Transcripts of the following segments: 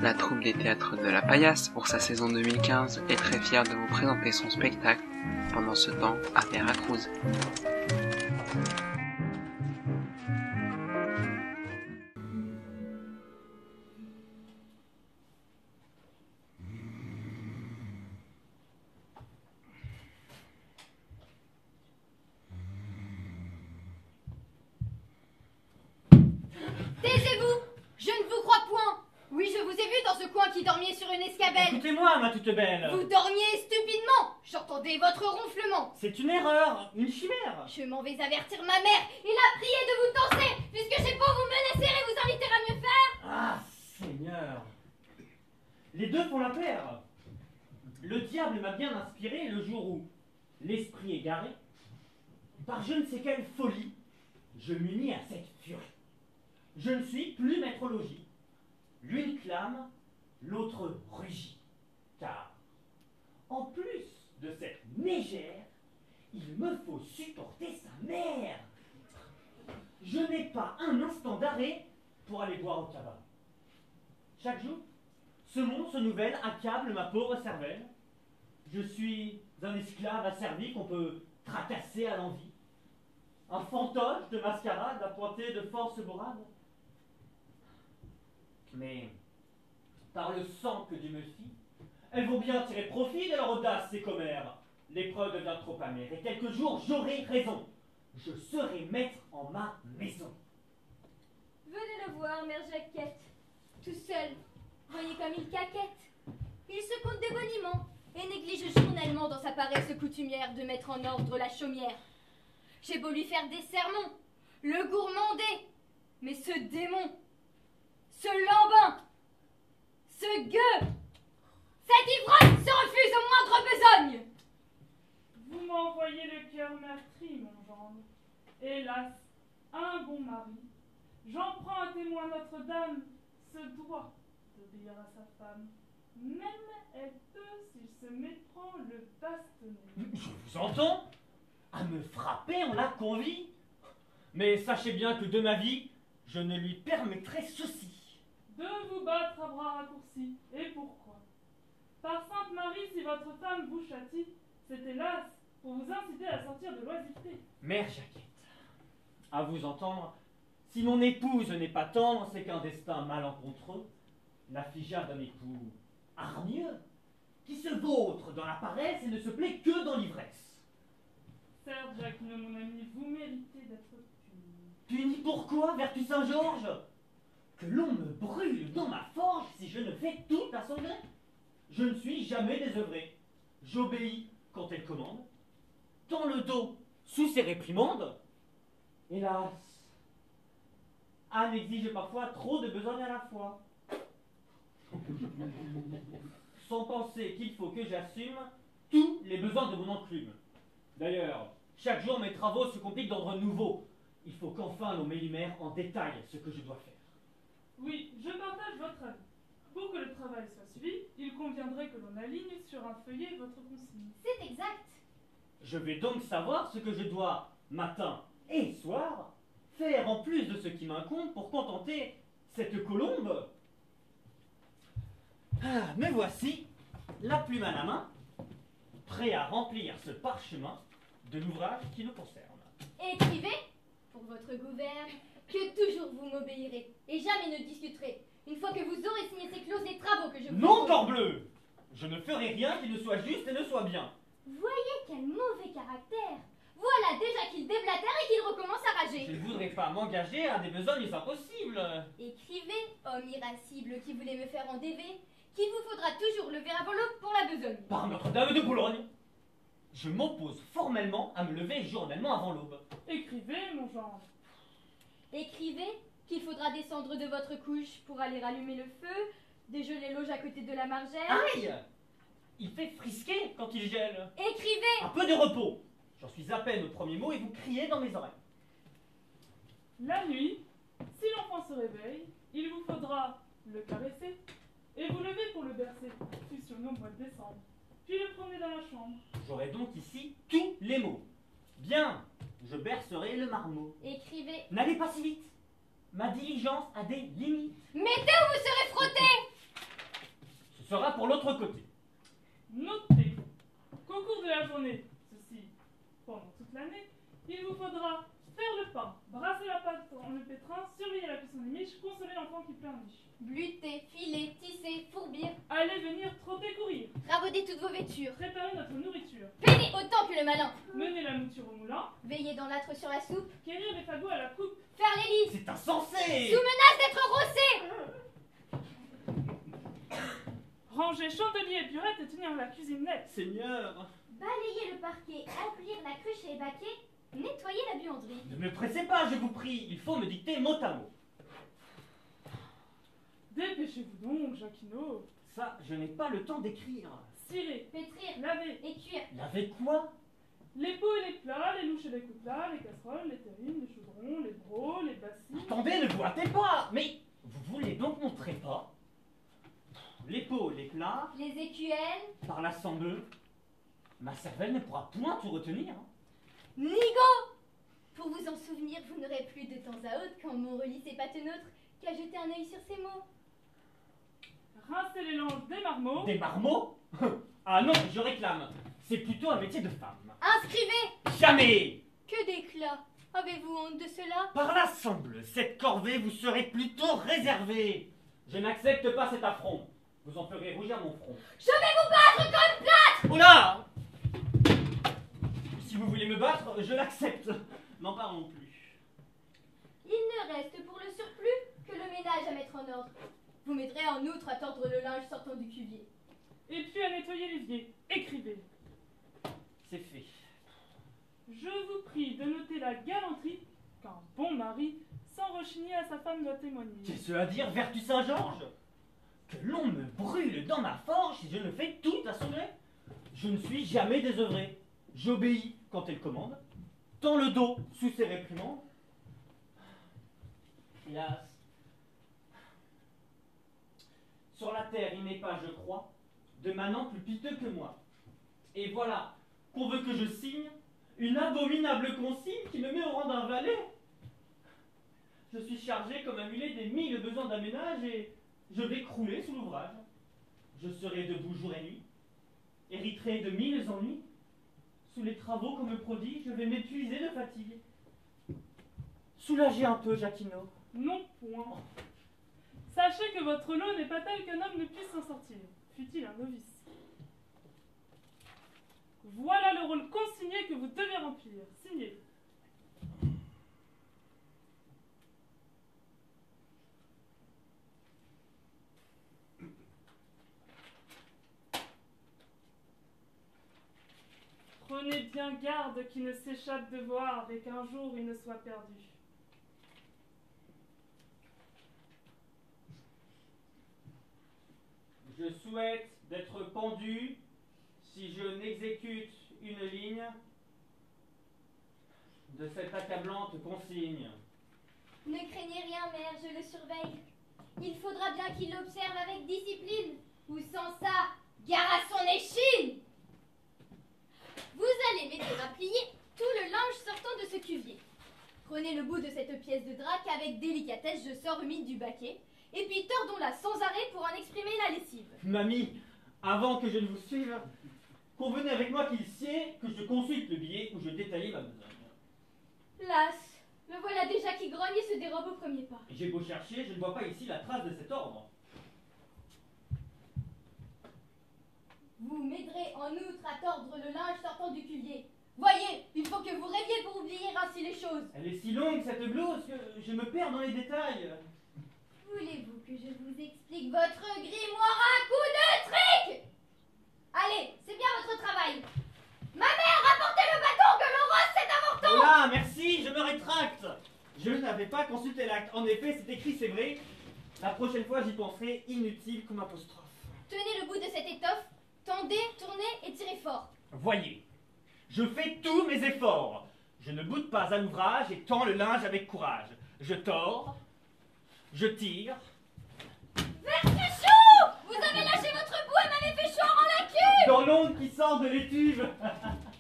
La troupe des théâtres de la Paillasse, pour sa saison 2015, est très fière de vous présenter son spectacle pendant ce temps à Veracruz. Taisez-vous! Je ne vous crois point! Oui, je vous ai vu dans ce coin qui dormiez sur une escabelle. Écoutez-moi, ma toute belle. Vous dormiez stupidement. J'entendais votre ronflement. C'est une erreur, une chimère. Je m'en vais avertir ma mère et la prier de vous danser, puisque j'ai beau vous menacer et vous inviter à mieux faire. Ah, Seigneur. Les deux font la paire. Le diable m'a bien inspiré le jour où, l'esprit égaré, par je ne sais quelle folie, je m'unis à cette furie. Je ne suis plus maître au logis. L'une clame, l'autre rugit. Car, en plus de cette mégère, il me faut supporter sa mère. Je n'ai pas un instant d'arrêt pour aller boire au cabaret. Chaque jour, ce monde, ce nouvel, accable ma pauvre cervelle. Je suis un esclave asservi qu'on peut tracasser à l'envi. Un fantoche de mascarade appointé de force bourrade. Mais, par le sang que Dieu me fit, elles vont bien tirer profit de leur audace, ces commères. L'épreuve devient trop amère, et quelques jours j'aurai raison. Je serai maître en ma maison. Venez le voir, mère Jacquette. Tout seul, voyez comme il caquette. Il se compte des boniments et néglige journellement dans sa paresse coutumière de mettre en ordre la chaumière. J'ai beau lui faire des sermons, le gourmander, mais ce démon, ce lambin, ce gueux, cette ivrogne se refuse au moindre besogne. Vous m'envoyez le cœur meurtri, mon gendre. Hélas, un bon mari. J'en prends à témoin Notre-Dame, ce droit d'obéir à sa femme. Même elle peut, s'il se méprend, le bastonner. Je vous entends. À me frapper, on l'a convie. Mais sachez bien que de ma vie, je ne lui permettrai ceci. De vous battre à bras raccourcis. Et pourquoi? Par Sainte Marie, si votre femme vous châtie, c'est hélas pour vous inciter à sortir de l'oisiveté. Mère Jacquette, à vous entendre, si mon épouse n'est pas tendre, c'est qu'un destin malencontreux l'affligea d'un époux hargneux, qui se vautre dans la paresse et ne se plaît que dans l'ivresse. Certes, Jacqueline, mon ami, vous méritez d'être puni. Puni pourquoi, vertu Saint-Georges? Que l'on me brûle dans ma forge si je ne fais tout à son gré. Je ne suis jamais désœuvré. J'obéis quand elle commande, tends le dos sous ses réprimandes. Hélas, Anne exige parfois trop de besogne à la fois. Sans penser qu'il faut que j'assume tous les besoins de mon enclume. D'ailleurs, chaque jour mes travaux se compliquent d'ordre nouveau. Il faut qu'enfin l'on m'énumère en détail ce que je dois faire. Oui, je partage votre avis. Pour que le travail soit suivi, il conviendrait que l'on aligne sur un feuillet votre consigne. C'est exact. Je vais donc savoir ce que je dois, matin et soir, faire en plus de ce qui m'incombe pour contenter cette colombe. Ah, me voici, la plume à la main, prêt à remplir ce parchemin de l'ouvrage qui nous concerne. Écrivez, pour votre gouverne, que toujours vous m'obéirez et jamais ne discuterez, une fois que vous aurez signé ces clauses des travaux que je vous Non, propose. corbleu! Je ne ferai rien qui ne soit juste et ne soit bien. Voyez quel mauvais caractère. Voilà déjà qu'il déblatère et qu'il recommence à Je rager. ne voudrais pas m'engager à des besognes impossibles. Écrivez, homme irascible qui voulez me faire endever, qu'il vous faudra toujours lever à volo pour la besogne. Par Notre-Dame de Boulogne, je m'oppose formellement à me lever journellement avant l'aube. Écrivez, mon gendre. Écrivez qu'il faudra descendre de votre couche pour aller rallumer le feu, dégeler l'auge à côté de la margelle. Aïe! Il fait frisquer quand il gèle. Écrivez. Un peu de repos. J'en suis à peine au premier mot et vous criez dans mes oreilles. La nuit, si l'enfant se réveille, il vous faudra le caresser et vous lever pour le bercer, fût-ce au mois de décembre, puis le promener dans la chambre. J'aurai donc ici tous les mots. Bien, je bercerai le marmot. Écrivez. N'allez pas si vite. Ma diligence a des limites. Mettez où vous serez frotté. Ce sera pour l'autre côté. Notez qu'au cours de la journée, ceci pendant toute l'année, il vous faudra faire le pain, brasser la pâte dans le pétrin, surveiller la cuisson des miches, consoler l'enfant qui pleurniche. Bluter, filer, tisser, fourbir, Aller, venir, trotter, courir. ravauder toutes vos vêtures, Préparer notre nourriture. peiner autant que le malin, Mener la mouture au moulin. veiller dans l'âtre sur la soupe, Quérir des fagots à la coupe. faire les lits, C'est insensé! sous menace d'être rossé, Ranger chandelier et burette et tenir la cuisine nette. Seigneur, balayer le parquet, emplir la cruche et les baquets, nettoyer la buanderie. ne me pressez pas, je vous prie. Il faut me dicter mot à mot. Dépêchez-vous donc, Jacquinot. Ça, je n'ai pas le temps d'écrire. Cirer, Pétrir laver, et cuire, Laver quoi? les pots et les plats, les louches et les coutelas, les casseroles, les terrines, les chaudrons, les brocs, les bassines. Attendez, ne vous hâtez pas. Mais vous voulez donc mon trépas? Les pots, les plats, les écuelles, par la sans-deux. Ma cervelle ne pourra point tout retenir. nigo. Pour vous en souvenir, vous n'aurez plus de temps à autre, quand mon relit ses patenôtres, qu'à jeter un œil sur ces mots. Rincer les langes des marmots. Des marmots? Ah non, je réclame. C'est plutôt un métier de femme. Inscrivez. Jamais! Que d'éclat. Avez-vous honte de cela? Par la semble, cette corvée vous serait plutôt réservée. Je n'accepte pas cet affront. Vous en ferez rougir mon front. Je vais vous battre comme plâtre. Oula! Si vous voulez me battre, je l'accepte. N'en parlons plus. Il ne reste pour le surplus que le ménage à mettre en ordre. Vous m'aiderez en outre à tordre le linge sortant du cuvier. Et puis à nettoyer l'évier. Écrivez. C'est fait. Je vous prie de noter la galanterie qu'un bon mari, sans rechigner à sa femme, doit témoigner. Qu'est-ce à dire, vertu Saint-Georges? Que l'on me brûle dans ma forge si je ne fais tout à son gré? Je ne suis jamais désœuvré. J'obéis quand elle commande, tends le dos sous ses réprimandes. Hélas, sur la terre il n'est pas, je crois, de manant plus piteux que moi. Et voilà qu'on veut que je signe une abominable consigne qui me met au rang d'un valet. Je suis chargé comme un mulet des 1000 besoins d'un ménage et je vais crouler sous l'ouvrage. Je serai debout jour et nuit, hériterai de 1000 ennuis. Sous les travaux qu'on me prodigue, je vais m'épuiser de fatigue. Soulagez un peu, Jacquinot. Non point. Sachez que votre lot n'est pas tel qu'un homme ne puisse s'en sortir, fût-il un novice. Voilà le rôle consigné que vous devez remplir. Signez. Prenez bien garde qu'il ne s'échappe de voir et qu'un jour il ne soit perdu. Je souhaite d'être pendu si je n'exécute une ligne de cette accablante consigne. Ne craignez rien, mère, je le surveille. Il faudra bien qu'il l'observe avec discipline, ou sans ça, gare à son échine. Vous allez m'aider à plier tout le linge sortant de ce cuvier. Prenez le bout de cette pièce de drap qu'avec délicatesse je sors humide du baquet, et puis tordons-la sans arrêt pour en exprimer la lessive. Mamie, avant que je ne vous suive, convenez avec moi qu'il sied que je consulte le billet où je détaillais ma besogne. Las, le voilà déjà qui grogne et se dérobe au premier pas. J'ai beau chercher, je ne vois pas ici la trace de cet ordre. Vous m'aiderez en outre à tordre le linge sortant du cuvier. Voyez, il faut que vous rêviez pour oublier ainsi les choses. Elle est si longue cette blouse que je me perds dans les détails. Voulez-vous que je vous explique votre grimoire à coup de trick? Allez, c'est bien votre travail. Ma mère, rapportez le bâton que l'on rosse cet avorton. Voilà, merci, je me rétracte. Je n'avais pas consulté l'acte. En effet, c'est écrit, c'est vrai. La prochaine fois, j'y penserai, inutile comme apostrophe. Tenez le bout de cette étoffe, tendez, tournez et tirez fort. Voyez, je fais tous mes efforts. Je ne boude pas à l'ouvrage et tends le linge avec courage. Je tords, je tire. Vertuchou, vous avez lâché votre bout et m'avez fait choir en la queue. Dans l'onde qui sort de l'étuve.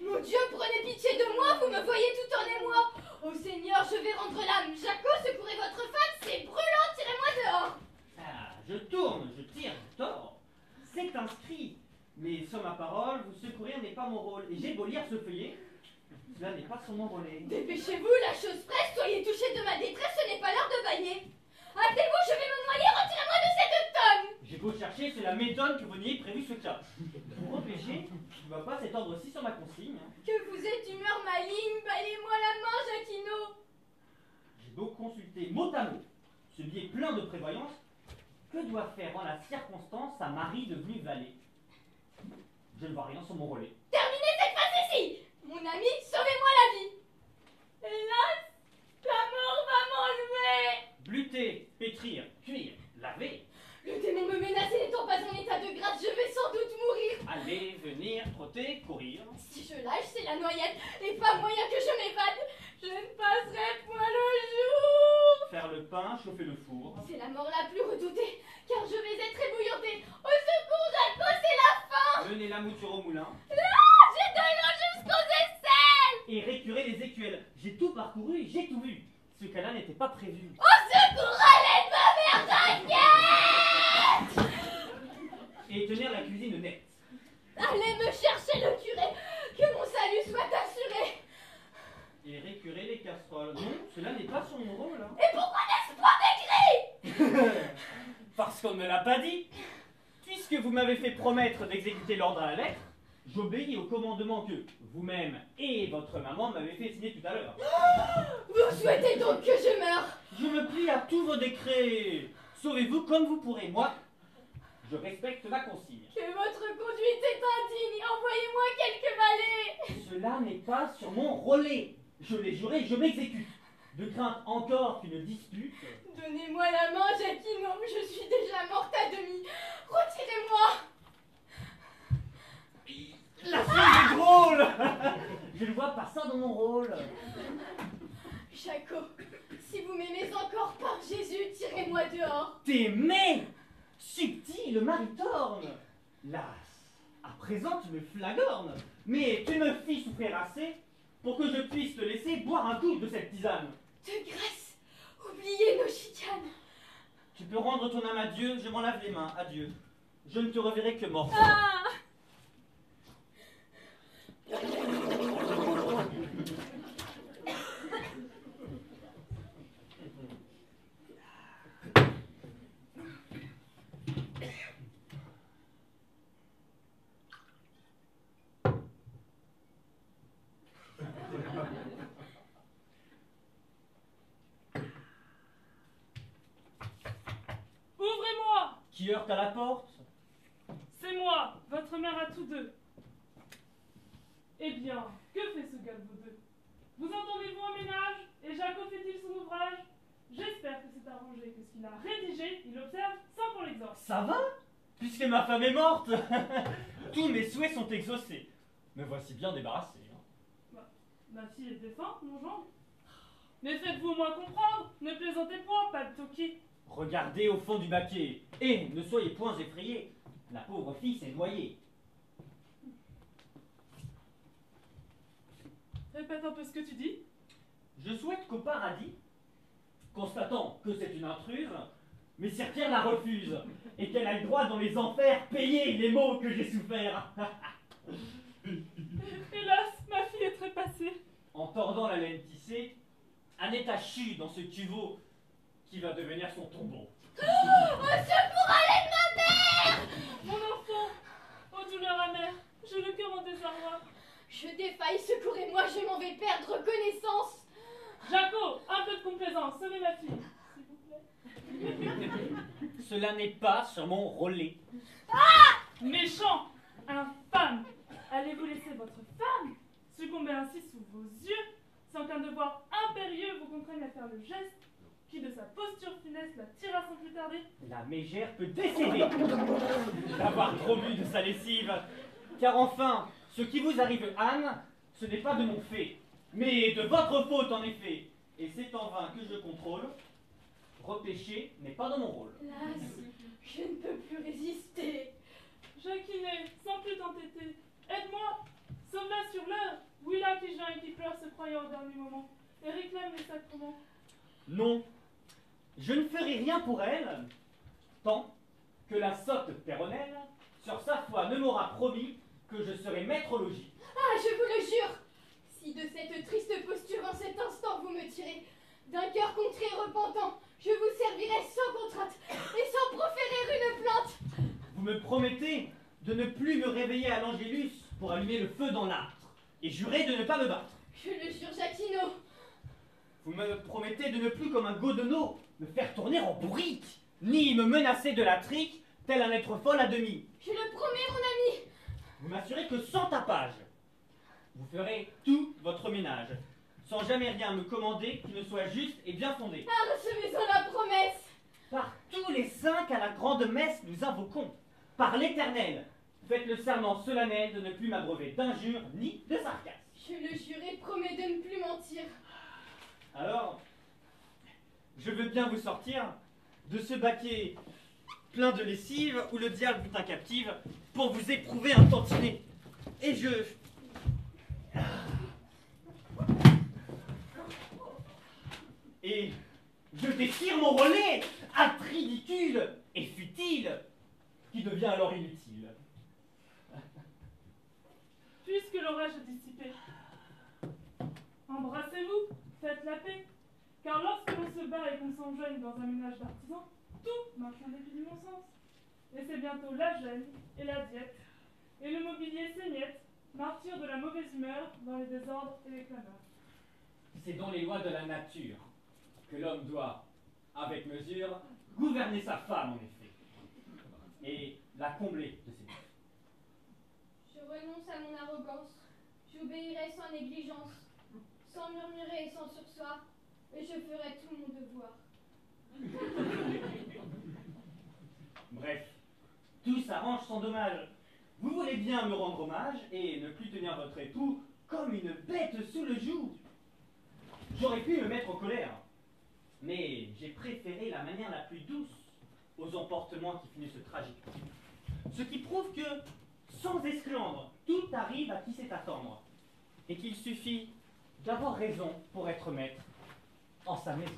Mon Dieu, prenez pitié de moi, vous me voyez tout en émoi. Oh Seigneur, je vais rendre l'âme. Jaco, secourez votre femme, c'est brûlant, tirez-moi dehors. Ah, je tourne, je tire, je tords. C'est lire ce feuillet. Cela n'est pas son envolé. Dépêchez-vous, la chose presse, soyez touchés de ma détresse, ce n'est pas l'heure de bailler. Hâtez-vous, je vais me noyer, retirez-moi de cette tonne. J'ai beau chercher, cela m'étonne que vous n'ayez prévu ce cas. Pour empêcher, je ne dois pas s'étendre aussi sur ma consigne. Que vous êtes d'humeur maligne, baillez-moi la main, Jacquino. J'ai beau consulter mot à mot ce billet plein de prévoyance, que doit faire en la circonstance un mari devenu valet? Je ne vois rien sur mon relais. Terminez cette phrase-ci. Mon ami, sauvez-moi la vie. Hélas, la mort va m'enlever. Bluter, pétrir, cuire, laver. Le démon me menace et n'étant pas en état de grâce, je vais sans doute mourir. Aller, venir, trotter, courir. Si je lâche, c'est la noyade, et pas moyen que je m'évade. Je ne passerai point le jour. Faire le pain, chauffer le four. C'est la mort la plus redoutée, car je vais être ébouillantée. Au secours, Jaco, c'est la fin. Mener la mouture au moulin. J'ai de l'eau jusqu'aux aisselles. Et récurer les écuelles. J'ai tout parcouru, j'ai tout vu. Ce cas-là n'était pas prévu. Au secours, allez, ma mère Jacquette. Et tenir la cuisine nette. Allez me chercher le curé, que mon salut soit assuré. Et récurer les casseroles. Non, cela n'est pas sur mon rôle. Hein. Et pourquoi n'est-ce pas décrit? Parce qu'on ne me l'a pas dit. Puisque vous m'avez fait promettre d'exécuter l'ordre à la lettre, j'obéis au commandement que vous-même et votre maman m'avez fait signer tout à l'heure. Vous souhaitez donc que je meure? Je me plie à tous vos décrets. Sauvez-vous comme vous pourrez. Moi, je respecte ma consigne. Que votre conduite est indigne, envoyez-moi quelques valets. Cela n'est pas sur mon relais. Je l'ai juré, je m'exécute. De crainte encore qu'une dispute. Donnez-moi la main, Jacquino, je suis déjà morte à demi. Retirez-moi. La scène est drôle. Je ne vois pas ça dans mon rôle. Jaco, si vous m'aimez encore par Jésus, tirez-moi dehors. T'aimer, subtil maritorne. Las, à présent tu me flagornes. Mais tu me fis souffrir assez pour que je puisse te laisser boire un coup de cette tisane. De grâce, oubliez nos chicanes. Tu peux rendre ton âme à Dieu, je m'en lave les mains, adieu. Je ne te reverrai que mort. Ah! Ouvrez-moi! Qui heurte à la porte? C'est moi, votre mère à tous deux. Eh bien, que fait ce gars de vous deux? Vous entendez-vous en ménage? Et Jaco fait-il son ouvrage? J'espère que c'est arrangé, que ce qu'il a rédigé, il observe sans qu'on l'exhorte. Ça va? Puisque ma femme est morte, tous mes souhaits sont exaucés. Me voici bien débarrassé. Hein. Ma fille est défunte, mon gendre. Mais faites-vous au moins comprendre, ne plaisantez point, pas de toki. Regardez au fond du baquet, et ne soyez point effrayés. La pauvre fille s'est noyée. Répète un peu ce que tu dis. Je souhaite qu'au paradis, constatant que c'est une intruse, Messire Pierre la refuse, et qu'elle aille droit dans les enfers payer les maux que j'ai soufferts. Hélas, ma fille est trépassée. En tordant la laine tissée, un étachu dans ce cuveau qui va devenir son tombeau. Au secours, à l'aide, ma mère! Mon enfant, ô douleur amère, j'ai le cœur en désarroi. Je défaille, secourez-moi, je m'en vais perdre connaissance. Jaco, un peu de complaisance, sauvez ma fille, s'il vous plaît. Cela n'est pas sur mon relais. Méchant, infâme, allez-vous laisser votre femme succomber ainsi sous vos yeux, sans qu'un devoir impérieux vous contraigne à faire le geste qui, de sa posture funeste, la tira sans plus tarder? La mégère peut décéder d'avoir trop bu de sa lessive. Car enfin, ce qui vous arrive, Anne, ce n'est pas de mon fait, mais de votre faute en effet. Et c'est en vain que je contrôle. Repêcher n'est pas dans mon rôle. Las, je ne peux plus résister. Jacquinet, sans plus t'entêter, aide-moi, sauve-la sur l'heure. Willa qui geint et qui pleure se croyant au dernier moment, et réclame les sacrements. Non, je ne ferai rien pour elle, tant que la sotte Péronnelle, sur sa foi, ne m'aura promis que je serai maître au logis. Ah, je vous le jure, si de cette triste posture en cet instant vous me tirez, d'un cœur contré et repentant, je vous servirai sans contrainte et sans proférer une plainte. Vous me promettez de ne plus me réveiller à l'Angélus pour allumer le feu dans l'âtre, et jurez de ne pas me battre. Je le jure, Jacquino. Vous me promettez de ne plus, comme un godonneau, me faire tourner en bourrique, ni me menacer de la trique, tel un être folle à demi. Je le promets, mon ami. Vous m'assurez que sans tapage, vous ferez tout votre ménage, sans jamais rien me commander qui ne soit juste et bien fondé. Ah, recevez-en la promesse. Par tous les saints qu'à la grande messe nous invoquons, par l'Éternel, faites le serment solennel de ne plus m'abreuver d'injures ni de sarcasmes. Je le jure et promets de ne plus mentir. Alors, je veux bien vous sortir de ce baquet plein de lessive où le diable vous tient captive pour vous éprouver un tantinet. Et je détire mon relais, acte ridicule et futile, qui devient alors inutile. Puisque l'orage est dissipé, embrassez-vous, faites la paix, car lorsque l'on se bat et qu'on s'enjoigne dans un ménage d'artisans, tout marche en dépit du bon sens. Et c'est bientôt la gêne et la diète, et le mobilier saignette, martyr de la mauvaise humeur dans les désordres et les clameurs. C'est dans les lois de la nature que l'homme doit, avec mesure, gouverner sa femme en effet, et la combler de ses défauts. Je renonce à mon arrogance. J'obéirai sans négligence, sans murmurer et sans sursoir, et je ferai tout mon devoir. Bref, tout s'arrange sans dommage. Vous voulez bien me rendre hommage et ne plus tenir votre époux comme une bête sous le joug. J'aurais pu me mettre en colère, mais j'ai préféré la manière la plus douce aux emportements qui finissent tragiquement. Ce qui prouve que, sans esclandre, tout arrive à qui sait attendre, et qu'il suffit d'avoir raison pour être maître en sa maison.